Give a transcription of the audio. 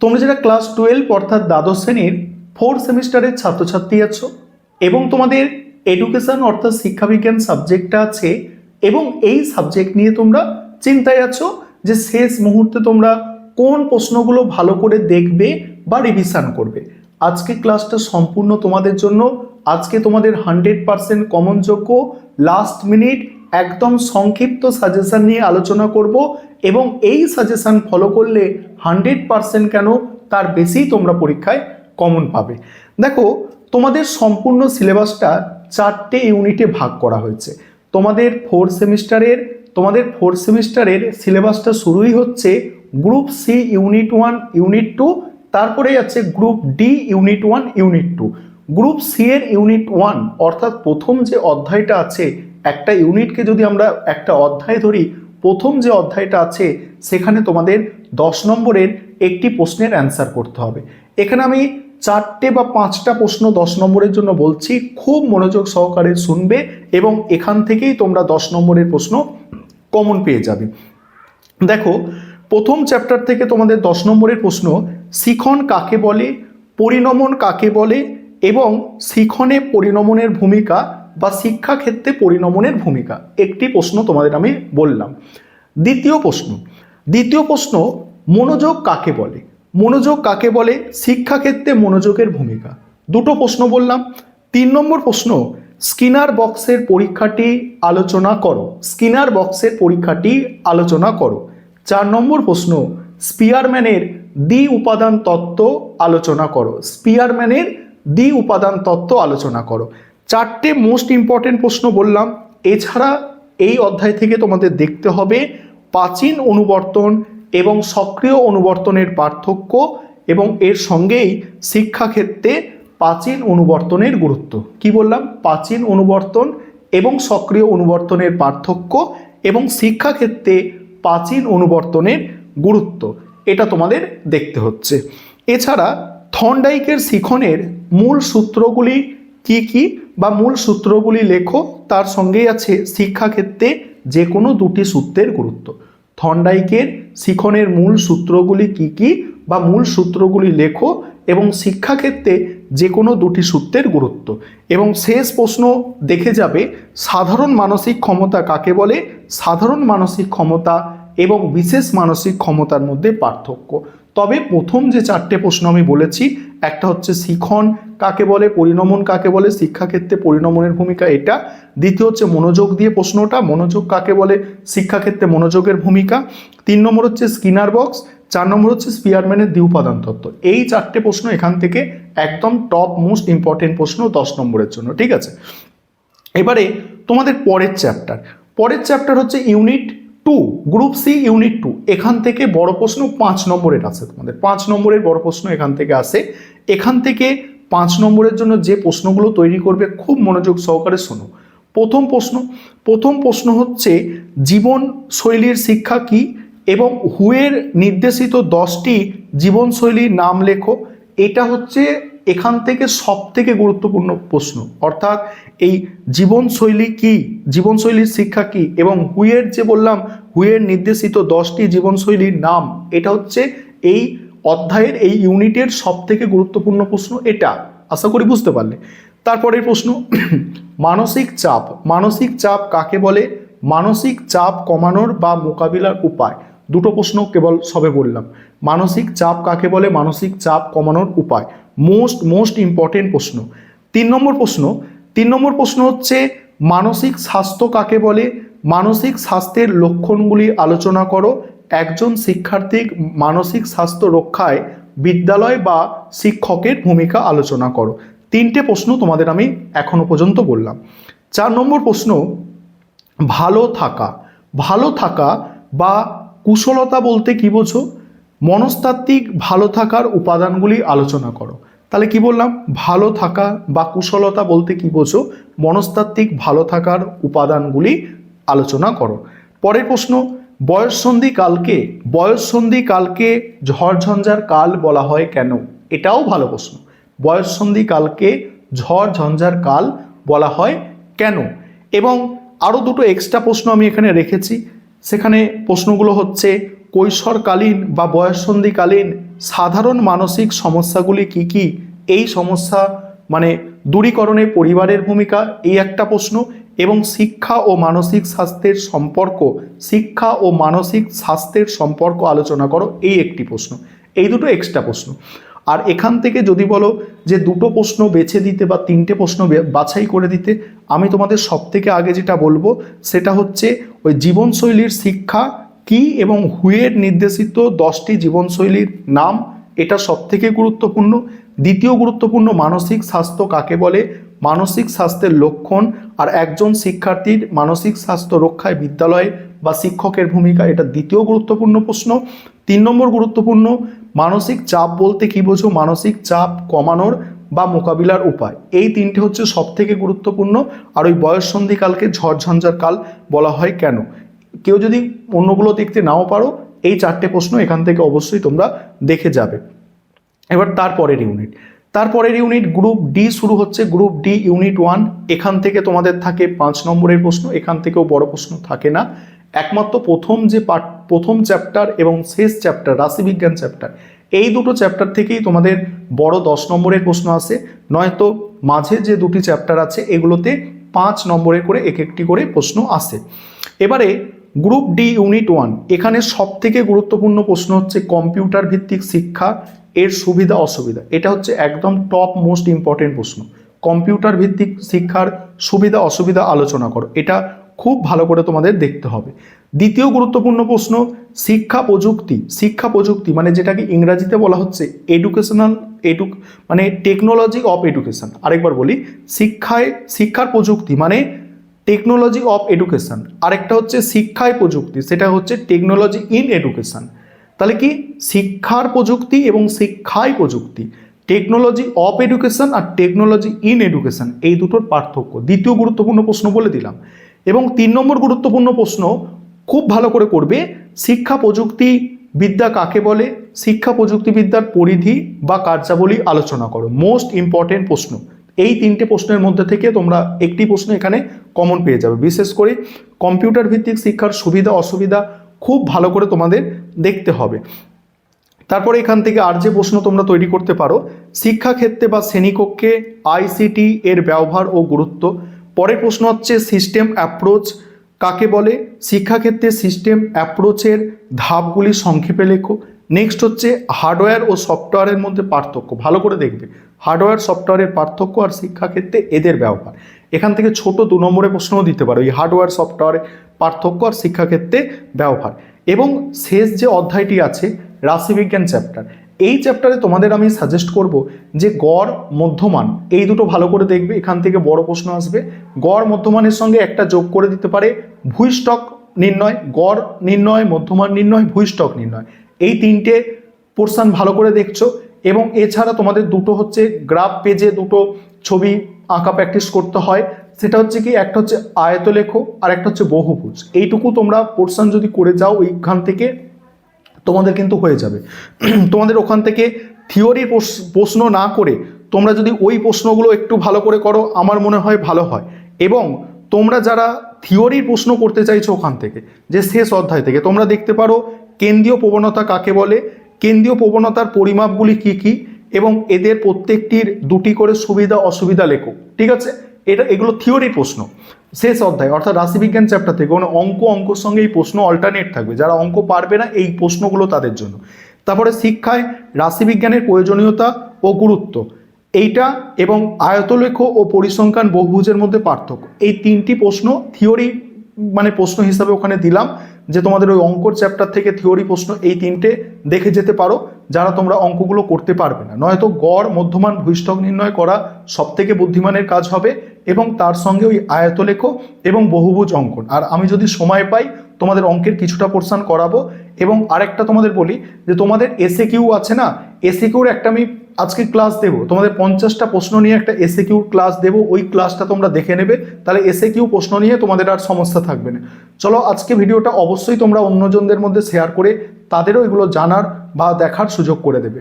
তোমরা যারা ক্লাস 12 অর্থাৎ দ্বাদশ শ্রেণীর 4th সেমিস্টারের ছাত্রছাত্রী আছো এবং তোমাদের এডুকেশন অর্থাৎ শিক্ষাবিজ্ঞান সাবজেক্টটা আছে এবং এই সাবজেক্ট নিয়ে তোমরা চিন্তায় আছো যে শেষ মুহূর্তে তোমরা কোন প্রশ্নগুলো ভালো করে দেখবে বা রিভিশন করবে, আজকে ক্লাসটা সম্পূর্ণ তোমাদের জন্য। আজকে তোমাদের 100% কমনযোগ্য লাস্ট মিনিট একদম সংক্ষিপ্ত সাজেশন নিয়ে আলোচনা করব এবং এই সাজেশন ফলো করলে 100% কেন তার বেশি তোমরা পরীক্ষায় কমন পাবে। দেখো, তোমাদের সম্পূর্ণ সিলেবাসটা 4টে ইউনিটে ভাগ করা হয়েছে। তোমাদের 4th সেমিস্টারের সিলেবাসটা শুরুই হচ্ছে গ্রুপ সি ইউনিট 1 ইউনিট 2, তারপরে আছে group D unit 1 unit 2। Group C এর ইউনিট 1 অর্থাৎ প্রথম যে অধ্যায়টা আছে, একটা ইউনিটকে যদি আমরা একটা অধ্যায় ধরি, প্রথম যে অধ্যায়টা আছে সেখানে তোমাদের 10 নম্বরের একটি প্রশ্নের অ্যান্সার করতে হবে। এখানে আমি 4টে বা 5টা প্রশ্ন 10 নম্বরের জন্য বলছি, খুব মনোযোগ সহকারে শুনবে এবং এখান থেকেই তোমরা 10 নম্বরের প্রশ্ন কমন পেয়ে যাবে। দেখো, প্রথম চ্যাপ্টার থেকে তোমাদের 10 নম্বরের প্রশ্ন, শিখন কাকে বলে, পরিণমন কাকে বলে এবং শিখনে পরিণমনের ভূমিকা বা শিক্ষাক্ষেত্রে পরিণমনের ভূমিকা, একটি প্রশ্ন তোমাদের আমি বললাম। দ্বিতীয় প্রশ্ন, মনোযোগ কাকে বলে, মনোযোগ কাকে বলে, শিক্ষাক্ষেত্রে মনোযোগের ভূমিকা, দুটো প্রশ্ন বললাম। 3 নম্বর প্রশ্ন, স্কিনার বক্সের পরীক্ষাটি আলোচনা করো, স্কিনার বক্সের পরীক্ষাটি আলোচনা করো। 4 নম্বর প্রশ্ন, স্পিয়ারম্যানের দ্বি উপাদান তত্ত্ব আলোচনা করো, স্পিয়ারম্যানের দ্বি উপাদান তত্ত্ব আলোচনা করো। 4টে মোস্ট ইম্পর্টেন্ট প্রশ্ন বললাম। এছাড়া এই অধ্যায় থেকে তোমাদের দেখতে হবে প্রাচীন অনুবর্তন এবং সক্রিয় অনুবর্তনের পার্থক্য এবং এর সঙ্গেই শিক্ষাক্ষেত্রে প্রাচীন অনুবর্তনের গুরুত্ব। কি বললাম? প্রাচীন অনুবর্তন এবং সক্রিয় অনুবর্তনের পার্থক্য এবং শিক্ষাক্ষেত্রে প্রাচীন অনুবর্তনের গুরুত্ব, এটা তোমাদের দেখতে হচ্ছে। এছাড়া থর্নডাইকের শিখনের মূল সূত্রগুলি কি কি বা মূল সূত্রগুলি লেখো, তার সঙ্গেই আছে শিক্ষাক্ষেত্রে যে কোনো দুটি সূত্রের গুরুত্ব। থর্নডাইকের শিখনের মূল সূত্রগুলি কি কি বা মূল সূত্রগুলি লেখো এবং শিক্ষাক্ষেত্রে যে কোনো দুটি সূত্রের গুরুত্ব। এবং শেষ প্রশ্ন দেখে যাবে সাধারণ মানসিক ক্ষমতা কাকে বলে, সাধারণ মানসিক ক্ষমতা এবং বিশেষ মানসিক ক্ষমতার মধ্যে পার্থক্য। তবে প্রথম যে 4টে প্রশ্ন আমি বলেছি, একটা হচ্ছে শিখন কাকে বলে, পরিণমন কাকে বলে, শিক্ষাক্ষেত্রে পরিণমনের ভূমিকা এটা। দ্বিতীয় হচ্ছে মনোযোগ দিয়ে প্রশ্নটা, মনোযোগ কাকে বলে, শিক্ষাক্ষেত্রে মনোযোগের ভূমিকা। 3 নম্বর হচ্ছে স্কিনার বক্স, 4 নম্বর হচ্ছে স্পিয়ারম্যানের দ্বি উপাদান তত্ত্ব। এই 4টে প্রশ্ন এখান থেকে একদম টপ মোস্ট ইম্পর্টেন্ট প্রশ্ন 10 নম্বরের জন্য, ঠিক আছে। এবারে তোমাদের পরের চ্যাপ্টার হচ্ছে ইউনিট 2, গ্রুপ সি ইউনিট 2। এখান থেকে বড় প্রশ্ন 5 নম্বরের আসে, তোমাদের 5 নম্বরের বড় প্রশ্ন এখান থেকে আসে। এখান থেকে 5 নম্বরের জন্য যে প্রশ্নগুলো তৈরি করবে খুব মনোযোগ সহকারে শোনো। প্রথম প্রশ্ন হচ্ছে জীবনশৈলীর শিক্ষা কি এবং হুয়ের নির্দেশিত 10টি জীবনশৈলীর নাম লেখো। এটা হচ্ছে এখান থেকে সব থেকে গুরুত্বপূর্ণ প্রশ্ন, অর্থাৎ এই জীবনশৈলী কি, জীবনশৈলীর শিক্ষা কি এবং হুয়ের যে বললাম হুয়ের নির্দেশিত 10টি জীবনশৈলীর নাম, এটা হচ্ছে এই অধ্যায়ের এই ইউনিটের সব থেকে গুরুত্বপূর্ণ প্রশ্ন। এটা আশা করি বুঝতে পারলে। তারপরের প্রশ্ন, মানসিক চাপ কাকে বলে, মানসিক চাপ কমানোর বা মোকাবিলার উপায়। দুটো প্রশ্ন কেবল সবে বললাম। মানসিক চাপ কাকে বলে, মানসিক চাপ কমানোর উপায়, মোস্ট ইম্পর্টেন্ট প্রশ্ন। 3 নম্বর প্রশ্ন হচ্ছে মানসিক স্বাস্থ্য কাকে বলে, মানসিক স্বাস্থ্যের লক্ষণগুলি আলোচনা করো। একজন শিক্ষার্থীর মানসিক স্বাস্থ্য রক্ষায় বিদ্যালয় বা শিক্ষকের ভূমিকা আলোচনা করো। 3টে প্রশ্ন তোমাদের আমি এখনো পর্যন্ত বললাম। 4 নম্বর প্রশ্ন, ভালো থাকা বা কুশলতা বলতে কি বোঝো, মনস্তাত্ত্বিক ভালো থাকার উপাদানগুলি আলোচনা করো। তাহলে কি বললাম, ভালো থাকা বা কুশলতা বলতে কি বোঝো, মনস্তাত্ত্বিক ভালো থাকার উপাদানগুলি আলোচনা করো। পরের প্রশ্ন, বয়ঃসন্ধিকালকে ঝড়ঝঞ্ঝার কাল বলা হয় কেন? এটাও ভালো প্রশ্ন। বয়ঃসন্ধিকালকে ঝড়ঝঞ্ঝার কাল বলা হয় কেন? এবং আরও দুটো এক্সট্রা প্রশ্ন আমি এখানে রেখেছি। সেখানে প্রশ্নগুলো হচ্ছে কৈশোরকালীন বা বয়ঃসন্ধিকালীন সাধারণ মানসিক সমস্যাগুলি কি কি, এই সমস্যা মানে দূরীকরণে পরিবারের ভূমিকা, এই একটা প্রশ্ন। এবং শিক্ষা ও মানসিক স্বাস্থ্যের সম্পর্ক, শিক্ষা ও মানসিক স্বাস্থ্যের সম্পর্ক আলোচনা করো, এই একটি প্রশ্ন। এই দুটো এক্সট্রা প্রশ্ন। আর এখান থেকে যদি বলো যে দুটো প্রশ্ন বেছে দিতে বা তিনটে প্রশ্ন বাছাই করে দিতে, আমি তোমাদের সব থেকে আগে যেটা বলবো সেটা হচ্ছে ওই জীবনশৈলীর শিক্ষা কি এবং হুয়ের নির্দেশিত 10টি জীবনশৈলীর নাম, এটা সব থেকে গুরুত্বপূর্ণ। দ্বিতীয় গুরুত্বপূর্ণ মানসিক স্বাস্থ্য কাকে বলে, মানসিক স্বাস্থ্যের লক্ষণ, আর একজন শিক্ষার্থীর মানসিক স্বাস্থ্য রক্ষায় বিদ্যালয়ে বা শিক্ষকের ভূমিকা, এটা দ্বিতীয় গুরুত্বপূর্ণ প্রশ্ন। 3 নম্বর গুরুত্বপূর্ণ, মানসিক চাপ বলতে কি বোঝো, মানসিক চাপ কমানোর বা মোকাবিলার উপায়, এই তিনটে হচ্ছে সব থেকে গুরুত্বপূর্ণ। আর ওই বয়ঃসন্ধিকালকে ঝড়ঝঞ্ঝার কাল বলা হয় কেন। কেউ যদি অন্যগুলো দেখতে নাও পারো, এই 4টে প্রশ্ন এখান থেকে অবশ্যই তোমরা দেখে যাবে। এবার তারপরের ইউনিট গ্রুপ ডি শুরু হচ্ছে। গ্রুপ ডি ইউনিট 1, এখান থেকে তোমাদের থাকে 5 নম্বরের প্রশ্ন, এখান থেকেও বড় প্রশ্ন থাকে না। একমাত্র প্রথম চ্যাপ্টার এবং শেষ চ্যাপ্টার রাশিবিজ্ঞান চ্যাপ্টার, এই দুটো চ্যাপ্টার থেকেই তোমাদের বড় 10 নম্বরের প্রশ্ন আসে, নয়তো মাঝে যে দুটি চ্যাপ্টার আছে এগুলোতে 5 নম্বরের করে একটি করে প্রশ্ন আসে। এবারে গ্রুপ ডি ইউনিট 1, এখানে সব থেকে গুরুত্বপূর্ণ প্রশ্ন হচ্ছে কম্পিউটার ভিত্তিক শিক্ষা এর সুবিধা অসুবিধা। এটা হচ্ছে একদম টপ মোস্ট ইম্পর্টেন্ট প্রশ্ন। কম্পিউটার ভিত্তিক শিক্ষার সুবিধা অসুবিধা আলোচনা করো, এটা খুব ভালো করে তোমাদের দেখতে হবে। দ্বিতীয় গুরুত্বপূর্ণ প্রশ্ন শিক্ষা প্রযুক্তি মানে যেটাকে ইংরাজিতে বলা হচ্ছে মানে টেকনোলজি অফ এডুকেশন। আরেকবার বলি, শিক্ষার প্রযুক্তি মানে টেকনোলজি অফ এডুকেশন, আরেকটা হচ্ছে শিক্ষায় প্রযুক্তি, সেটা হচ্ছে টেকনোলজি ইন এডুকেশন। তাহলে কি শিক্ষার প্রযুক্তি এবং শিক্ষায় প্রযুক্তি, টেকনোলজি অফ এডুকেশন আর টেকনোলজি ইন এডুকেশন, এই দুটোর পার্থক্য দ্বিতীয় গুরুত্বপূর্ণ প্রশ্ন বলে দিলাম। এবং 3 নম্বর গুরুত্বপূর্ণ প্রশ্ন খুব ভালো করে করবে, শিক্ষা প্রযুক্তি বিদ্যা কাকে বলে, শিক্ষা প্রযুক্তিবিদ্যার পরিধি বা কার্যাবলী আলোচনা করো, মোস্ট ইম্পর্টেন্ট প্রশ্ন। এই 3টে প্রশ্নের মধ্যে থেকে তোমরা একটি প্রশ্ন এখানে কমন পেয়ে যাবে। বিশেষ করে কম্পিউটার ভিত্তিক শিক্ষার সুবিধা অসুবিধা খুব ভালো করে তোমাদের দেখতে হবে। তারপরে এখান থেকে আর যে প্রশ্ন তোমরা তৈরি করতে পারো, শিক্ষাক্ষেত্রে বা শ্রেণীকক্ষে আইসিটি এর ব্যবহার ও গুরুত্ব। পরের প্রশ্ন হচ্ছে সিস্টেম অ্যাপ্রোচ কাকে বলে, শিক্ষাক্ষেত্রে সিস্টেম অ্যাপ্রোচের ধাপগুলি সংক্ষেপে লেখো। নেক্সট হচ্ছে হার্ডওয়্যার ও সফটওয়্যারের মধ্যে পার্থক্য, ভালো করে দেখবে হার্ডওয়্যার সফটওয়্যারের পার্থক্য আর শিক্ষাক্ষেত্রে এদের ব্যবহার। এখান থেকে ছোট 2 নম্বরের প্রশ্নও দিতে পারো, এই হার্ডওয়্যার সফটওয়্যারের পার্থক্য আর শিক্ষাক্ষেত্রে ব্যবহার। এবং শেষ যে অধ্যায়টি আছে রাশিবিজ্ঞান চ্যাপ্টার, এই চ্যাপ্টারে তোমাদের আমি সাজেস্ট করব যে গড় মধ্যমান এই দুটো ভালো করে দেখবে, এখান থেকে বড় প্রশ্ন আসবে। গড় মধ্যমানের সঙ্গে একটা যোগ করে দিতে পারে ভূইষ্ঠক নির্ণয়, গড় নির্ণয়, মধ্যমান নির্ণয়, ভূইষ্ঠক নির্ণয়, এই 3টে পোর্শন ভালো করে দেখছো। এবং এছাড়া তোমাদের দুটো হচ্ছে গ্রাফ পেজে দুটো ছবি আঁকা প্র্যাকটিস করতে হয়, সেটা হচ্ছে কি একটা হচ্ছে আয়তলেখ আর একটা হচ্ছে বহুভুজ। এইটুকু তোমরা পোর্শন যদি করে যাও এইখান থেকে তোমাদের কিন্তু হয়ে যাবে। তোমাদের ওখান থেকে থিওরির প্রশ্ন না করে তোমরা যদি ওই প্রশ্নগুলো একটু ভালো করে করো, আমার মনে হয় ভালো হয়। এবং তোমরা যারা থিওরির প্রশ্ন করতে চাইছো ওখান থেকে, যে শেষ অধ্যায় থেকে তোমরা দেখতে পারো কেন্দ্রীয় প্রবণতা কাকে বলে, কেন্দ্রীয় প্রবণতার পরিমাপগুলি কি কি, এবং এদের প্রত্যেকটির 2টি করে সুবিধা অসুবিধা লেখো, ঠিক আছে। এগুলো থিওরির প্রশ্ন শেষ অধ্যায় অর্থাৎ রাশিবিজ্ঞান চ্যাপ্টার থেকে। মানে অঙ্কর সঙ্গে এই প্রশ্ন অল্টারনেট থাকবে, যারা অঙ্ক পারবে না এই প্রশ্নগুলো তাদের জন্য। তারপরে শিক্ষায় রাশিবিজ্ঞানের প্রয়োজনীয়তা ও গুরুত্ব এইটা, এবং আয়তলেখ ও পরিসংখ্যান বহুভুজের মধ্যে পার্থক্য, এই 3টি প্রশ্ন থিওরি মানে প্রশ্ন হিসাবে ওখানে দিলাম, যে তোমাদের ওই অঙ্কর চ্যাপ্টার থেকে থিওরি প্রশ্ন এই 3টে দেখে যেতে পারো যারা তোমরা অঙ্কগুলো করতে পারবে না। নয়তো গড় মধ্যমান ভূইষ্ঠক নির্ণয় করা সব থেকে বুদ্ধিমানের কাজ হবে, এবং তার সঙ্গে ওই আয়তলেখ এবং বহুভুজ অঙ্কন। আর আমি যদি সময় পাই তোমাদের অঙ্কের কিছুটা পোর্শন করাবো। এবং আরেকটা তোমাদের বলি যে তোমাদের এসএকিউ আছে না, এসএকিউর একটা আমি আজকে ক্লাস দেবো, তোমাদের 50টা প্রশ্ন নিয়ে একটা এসএকিউ ক্লাস দেবো, ওই ক্লাসটা তোমরা দেখে নেবে, তাহলে এসএকিউ প্রশ্ন নিয়ে তোমাদের আর সমস্যা থাকবে না। চলো আজকে ভিডিওটা অবশ্যই তোমরা অন্যজনদের মধ্যে শেয়ার করে তাদেরও এগুলো জানার বা দেখার সুযোগ করে দেবে।